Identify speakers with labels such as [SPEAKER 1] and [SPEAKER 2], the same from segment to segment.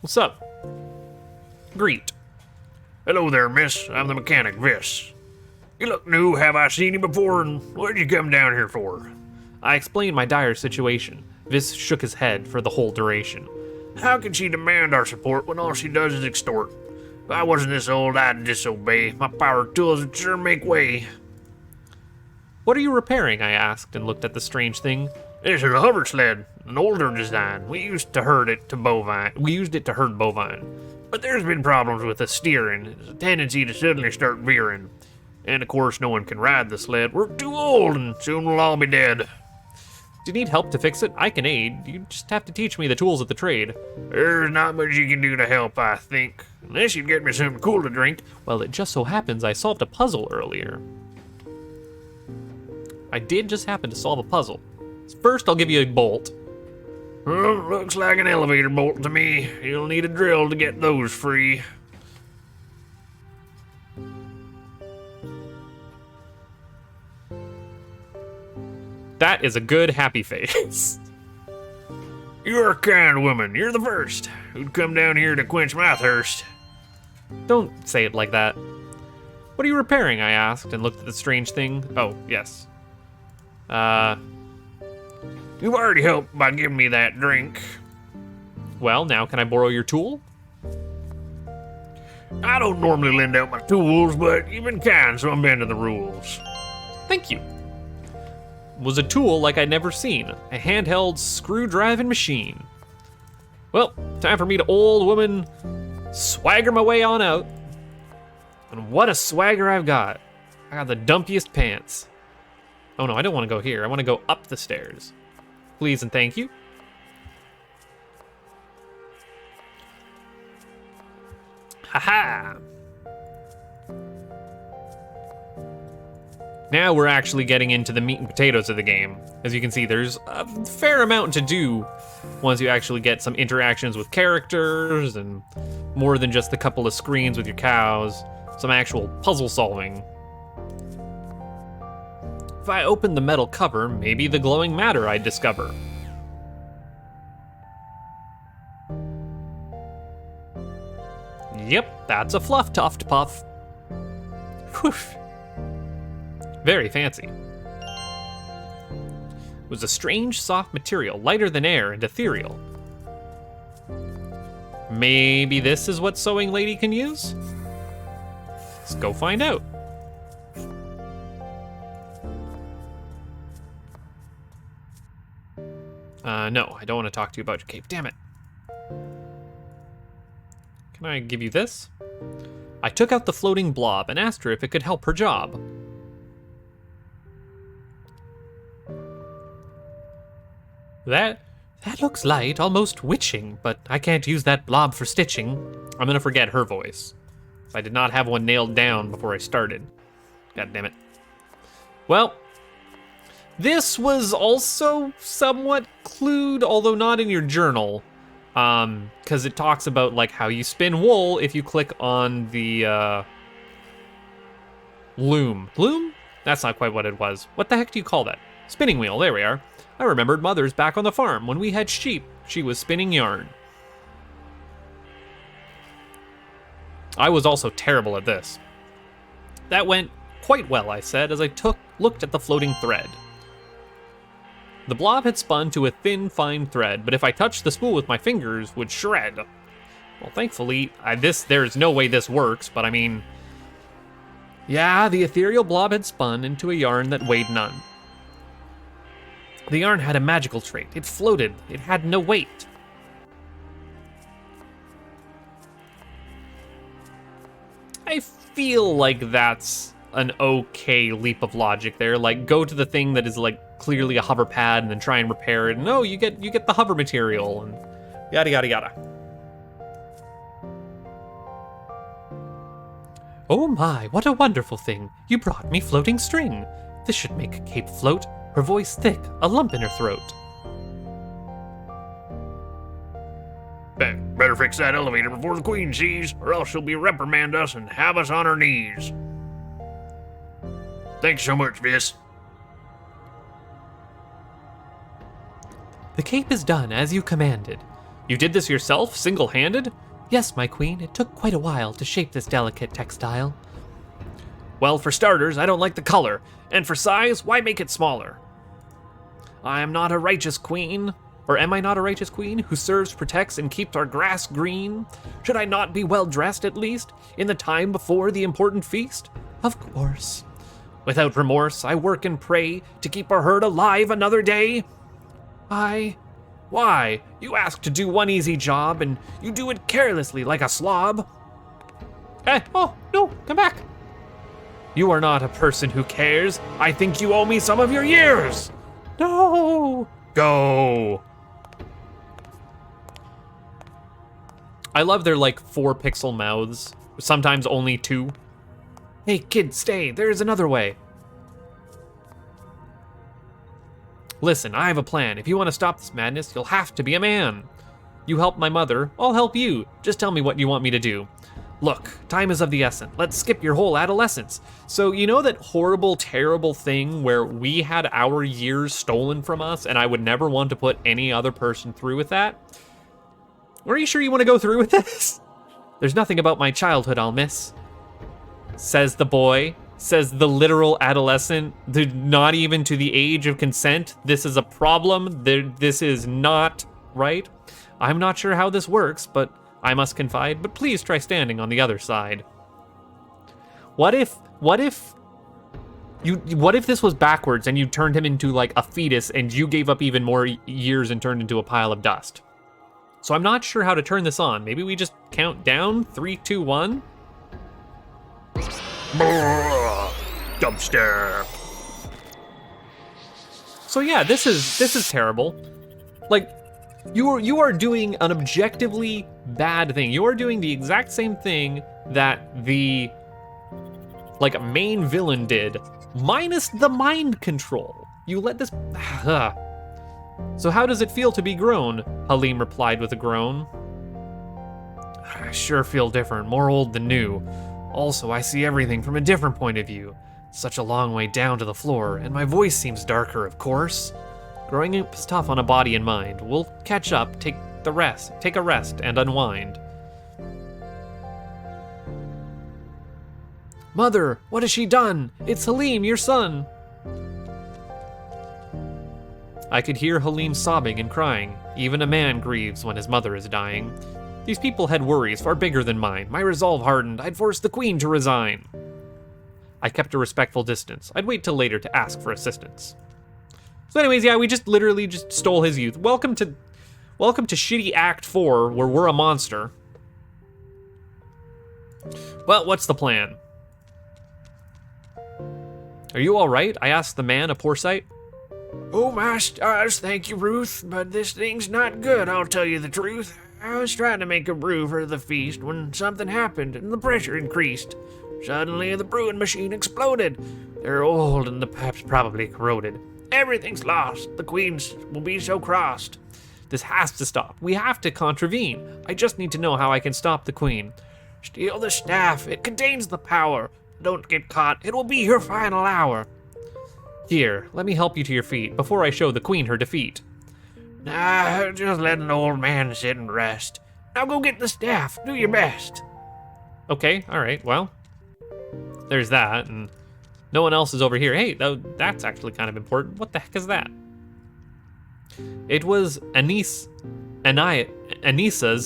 [SPEAKER 1] What's up? Greet.
[SPEAKER 2] Hello there, miss. I'm the mechanic, Viss. You look new. Have I seen you before, and what'd you come down here for?
[SPEAKER 1] I explained my dire situation. Viss shook his head for the whole duration.
[SPEAKER 2] How can she demand our support when all she does is extort? If I wasn't this old, I'd disobey. My power tools would sure make way.
[SPEAKER 1] What are you repairing? I asked and looked at the strange thing.
[SPEAKER 2] This is a hover sled, an older design. We used it to herd bovine. But there's been problems with the steering. There's a tendency to suddenly start veering. And of course, no one can ride the sled. We're too old, and soon we'll all be dead.
[SPEAKER 1] Do you need help to fix it? I can aid. You just have to teach me the tools of the trade.
[SPEAKER 2] There's not much you can do to help, I think. Unless you get me something cool to drink.
[SPEAKER 1] Well, it just so happens I solved a puzzle earlier. I did just happen to solve a puzzle. First, I'll give you a bolt.
[SPEAKER 2] Well, looks like an elevator bolt to me. You'll need a drill to get those free.
[SPEAKER 1] That is a good happy face.
[SPEAKER 2] You're a kind woman. You're the first who'd come down here to quench my thirst.
[SPEAKER 1] Don't say it like that. What are you repairing? I asked and looked at the strange thing. Oh, yes.
[SPEAKER 2] You've already helped by giving me that drink.
[SPEAKER 1] Well, now can I borrow your tool?
[SPEAKER 2] I don't normally lend out my tools, but you've been kind, so I'm bending the rules.
[SPEAKER 1] Thank you. It was a tool like I'd never seen. A handheld screw-driving machine. Well, time for me to old woman swagger my way on out. And what a swagger I've got. I got the dumpiest pants. Oh no, I don't want to go here. I want to go up the stairs. Please and thank you. Haha! Now we're actually getting into the meat and potatoes of the game. As you can see, there's a fair amount to do once you actually get some interactions with characters and more than just a couple of screens with your cows, some actual puzzle solving. If I open the metal cover, maybe the glowing matter I'd discover. Yep, that's a fluff tuft puff. Whew. Very fancy. It was a strange, soft material, lighter than air and ethereal. Maybe this is what Sewing Lady can use? Let's go find out. No, I don't want to talk to you about your cape. Damn it. Can I give you this? I took out the floating blob and asked her if it could help her job. That looks light, almost witching, but I can't use that blob for stitching. I'm gonna forget her voice. I did not have one nailed down before I started. God damn it. Well, this was also somewhat clued, although not in your journal, because it talks about like how you spin wool if you click on the loom. Loom? That's not quite what it was. What the heck do you call that? Spinning wheel, there we are. I remembered Mother's back on the farm. When we had sheep, she was spinning yarn. I was also terrible at this. That went quite well, I said, as I looked at the floating thread. The blob had spun to a thin, fine thread, but if I touched the spool with my fingers, would shred. Well, thankfully, there's no way this works, but I mean... Yeah, the ethereal blob had spun into a yarn that weighed none. The yarn had a magical trait. It floated. It had no weight. I feel like that's an okay leap of logic there. Like, go to the thing that is like clearly a hover pad and then try and repair it. And no, you get the hover material and yada yada yada. Oh my, what a wonderful thing. You brought me floating string. This should make a cape float. Her voice thick, a lump in her throat.
[SPEAKER 2] Better fix that elevator before the Queen sees, or else she'll be reprimand us and have us on our knees. Thanks so much, Viss.
[SPEAKER 1] The cape is done, as you commanded. You did this yourself, single-handed? Yes, my queen, it took quite a while to shape this delicate textile. Well, for starters, I don't like the color, and for size, why make it smaller? I am not a righteous queen, or am I not a righteous queen, who serves, protects, and keeps our grass green? Should I not be well dressed, at least, in the time before the important feast? Of course. Without remorse, I work and pray to keep our herd alive another day. Why? You ask to do one easy job, and you do it carelessly like a slob. Hey, oh, no, come back. You are not a person who cares. I think you owe me some of your years. No. Go. I love their 4-pixel mouths, sometimes only 2. Hey kid, stay, there's another way. Listen, I have a plan. If you want to stop this madness, you'll have to be a man. You help my mother, I'll help you. Just tell me what you want me to do. Look, time is of the essence. Let's skip your whole adolescence. So you know that horrible, terrible thing where we had our years stolen from us and I would never want to put any other person through with that? Are you sure you want to go through with this? There's nothing about my childhood I'll miss. Says the boy, says the literal adolescent, not even to the age of consent. This is a problem. This is not right. I'm not sure how this works, but I must confide, but please try standing on the other side. What if this was backwards and you turned him into a fetus and you gave up even more years and turned into a pile of dust? So I'm not sure how to turn this on. Maybe we just count down, 3, 2, 1.
[SPEAKER 2] Dumpster.
[SPEAKER 1] So yeah, this is terrible. You are doing an objectively bad thing. You are doing the exact same thing that the main villain did, minus the mind control. You let this. So how does it feel to be grown? Halim replied with a groan. I sure feel different, more old than new. Also, I see everything from a different point of view. Such a long way down to the floor, and my voice seems darker, of course. Growing up is tough on a body and mind. We'll catch up, take a rest, and unwind. Mother, what has she done? It's Halim, your son. I could hear Halim sobbing and crying. Even a man grieves when his mother is dying. These people had worries far bigger than mine. My resolve hardened. I'd force the queen to resign. I kept a respectful distance. I'd wait till later to ask for assistance. So anyways, yeah, we literally stole his youth. Welcome to shitty Act 4, where we're a monster. Well, what's the plan? Are you all right? I asked the man, a poor sight.
[SPEAKER 2] Oh, my stars, thank you, Ruth, but this thing's not good, I'll tell you the truth. I was trying to make a brew for the feast when something happened and the pressure increased. Suddenly, the brewing machine exploded. They're old and the pipes probably corroded. Everything's lost. The queens will be so crossed.
[SPEAKER 1] This has to stop. We have to contravene. I just need to know how I can stop the queen.
[SPEAKER 2] Steal the staff. It contains the power. Don't get caught. It will be your final hour.
[SPEAKER 1] Here, let me help you to your feet before I show the queen her defeat.
[SPEAKER 2] Nah, just let an old man sit and rest. Now go get the staff. Do your best.
[SPEAKER 1] Okay, all right, well, there's that, and no one else is over here. Hey, that's actually kind of important. What the heck is that? It was Anissa's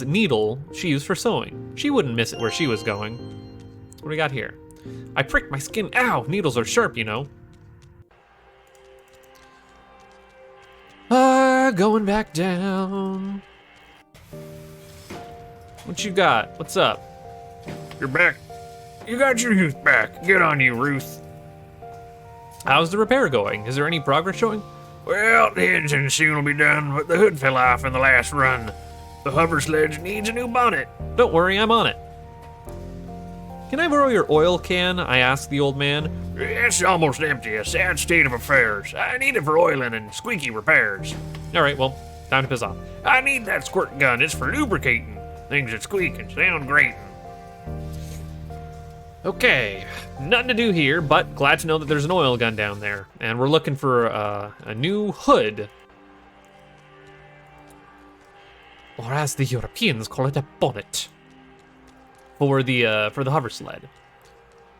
[SPEAKER 1] needle she used for sewing. She wouldn't miss it where she was going. What do we got here? I pricked my skin. Ow, needles are sharp, you know. Going back down. What you got? What's up?
[SPEAKER 2] You're back. You got your youth back. Good on you, Ruth.
[SPEAKER 1] How's the repair going? Is there any progress showing?
[SPEAKER 2] Well, the engine soon will be done, but the hood fell off in the last run. The hover sledge needs a new bonnet.
[SPEAKER 1] Don't worry, I'm on it. Can I borrow your oil can? I asked the old man.
[SPEAKER 2] It's almost empty, a sad state of affairs. I need it for oiling and squeaky repairs.
[SPEAKER 1] All right, well, time to piss off.
[SPEAKER 2] I need that squirt gun. It's for lubricating. Things that squeak and sound great.
[SPEAKER 1] Okay, nothing to do here, but glad to know that there's an oil gun down there. And we're looking for a new hood. or as the Europeans call it, a bonnet, for the hover sled.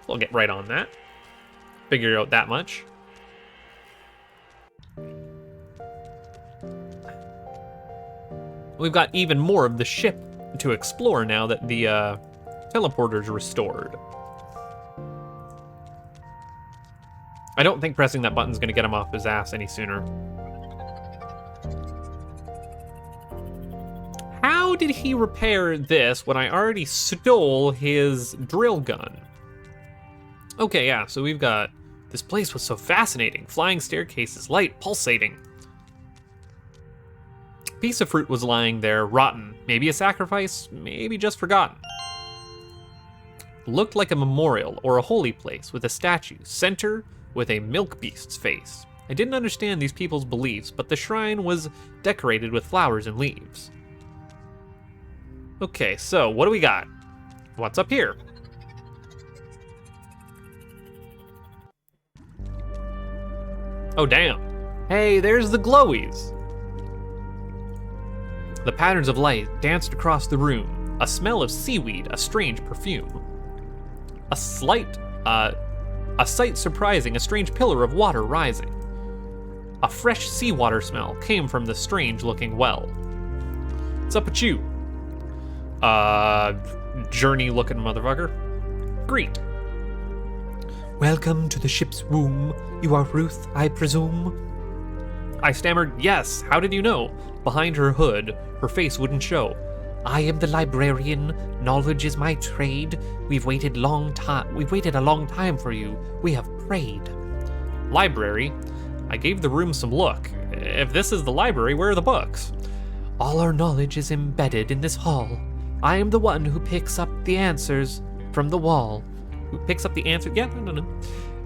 [SPEAKER 1] We'll get right on that. Figure out that much. We've got even more of the ship to explore now that the teleporter's restored. I don't think pressing that button's gonna get him off his ass any sooner. How did he repair this when I already stole his drill gun? Okay, yeah, so we've got... This place was so fascinating. Flying staircases, light, pulsating. Piece of fruit was lying there, rotten. Maybe a sacrifice, maybe just forgotten. Looked like a memorial or a holy place with a statue, center with a milk beast's face. I didn't understand these people's beliefs, but the shrine was decorated with flowers and leaves. Okay, so what do we got? What's up here? Oh, damn. Hey, there's the glowies. The patterns of light danced across the room. A smell of seaweed, a strange perfume. A sight surprising, a strange pillar of water rising. A fresh seawater smell came from the strange-looking well. What's up with you? Journey-looking motherfucker. Greet. Welcome to the ship's womb. You are Ruth, I presume? I stammered, yes, how did you know? Behind her hood, her face wouldn't show. I am the librarian. Knowledge is my trade. We've waited a long time for you. We have prayed. Library? I gave the room some look. If this is the library, where are the books? All our knowledge is embedded in this hall. I am the one who picks up the answers from the wall. Who picks up the answer? Yeah, no.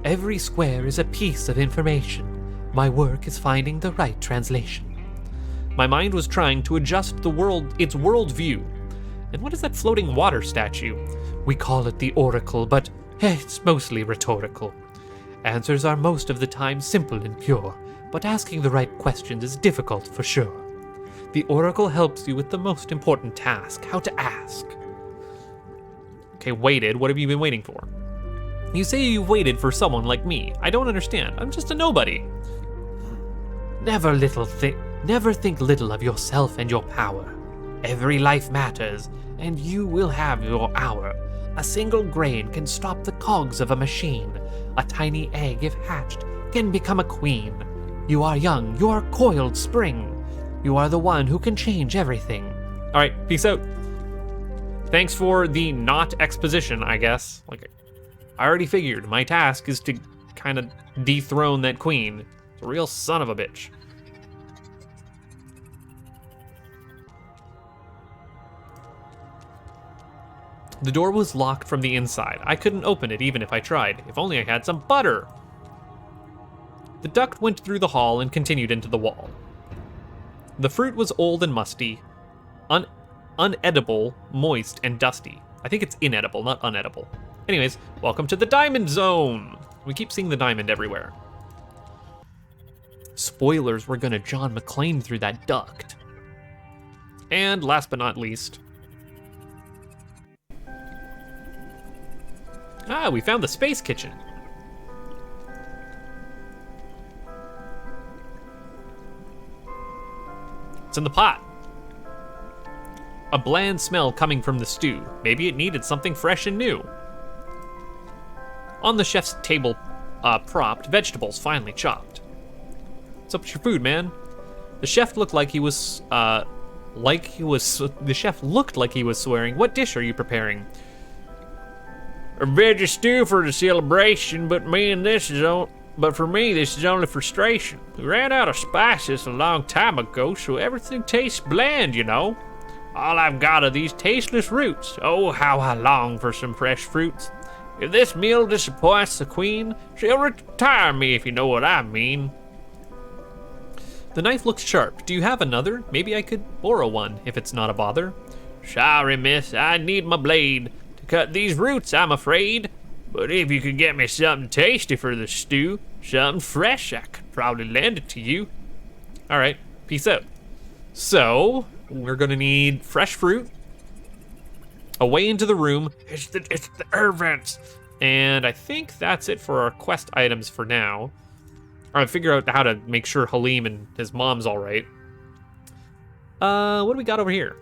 [SPEAKER 1] Every square is a piece of information. My work is finding the right translation. My mind was trying to adjust its world view. And what is that floating water statue? We call it the Oracle, but it's mostly rhetorical. Answers are most of the time simple and pure, but asking the right questions is difficult for sure. The Oracle helps you with the most important task, how to ask. Okay, waited. What have you been waiting for? You say you've waited for someone like me. I don't understand. I'm just a nobody. Never think little of yourself and your power. Every life matters, and you will have your hour. A single grain can stop the cogs of a machine. A tiny egg, if hatched, can become a queen. You are young, you are coiled spring. You are the one who can change everything. All right, peace out. Thanks for the not exposition, I guess. Like, I already figured my task is to kind of dethrone that queen. It's a real son of a bitch. The door was locked from the inside. I couldn't open it even if I tried. If only I had some butter. The duct went through the hall and continued into the wall. The fruit was old and musty, unedible, moist, and dusty. I think it's inedible, not unedible. Anyways, welcome to the Diamond Zone. We keep seeing the diamond everywhere. Spoilers, we're gonna John McClane through that duct. And last but not least, we found the space kitchen. It's in the pot. A bland smell coming from the stew. Maybe it needed something fresh and new. On the chef's table, propped, vegetables finely chopped. What's up with your food, man? The chef looked like he was, the chef looked like he was swearing. What dish are you preparing?
[SPEAKER 2] A veggie stew for the celebration, but for me, this is only frustration. We ran out of spices a long time ago, so everything tastes bland, you know. All I've got are these tasteless roots. Oh, how I long for some fresh fruits. If this meal disappoints the queen, she'll retire me, if you know what I mean.
[SPEAKER 1] The knife looks sharp. Do you have another? Maybe I could borrow one, if it's not a bother.
[SPEAKER 2] Sorry, miss, I need my blade to cut these roots, I'm afraid. But if you could get me something tasty for the stew, something fresh, I could probably lend it to you.
[SPEAKER 1] All right, peace out. So, We're gonna need fresh fruit, a way into the room,
[SPEAKER 2] It's the air vents.
[SPEAKER 1] and I think that's it for our quest items for now. I'll figure out how to make sure Halim and his mom's all right. What do we got over here?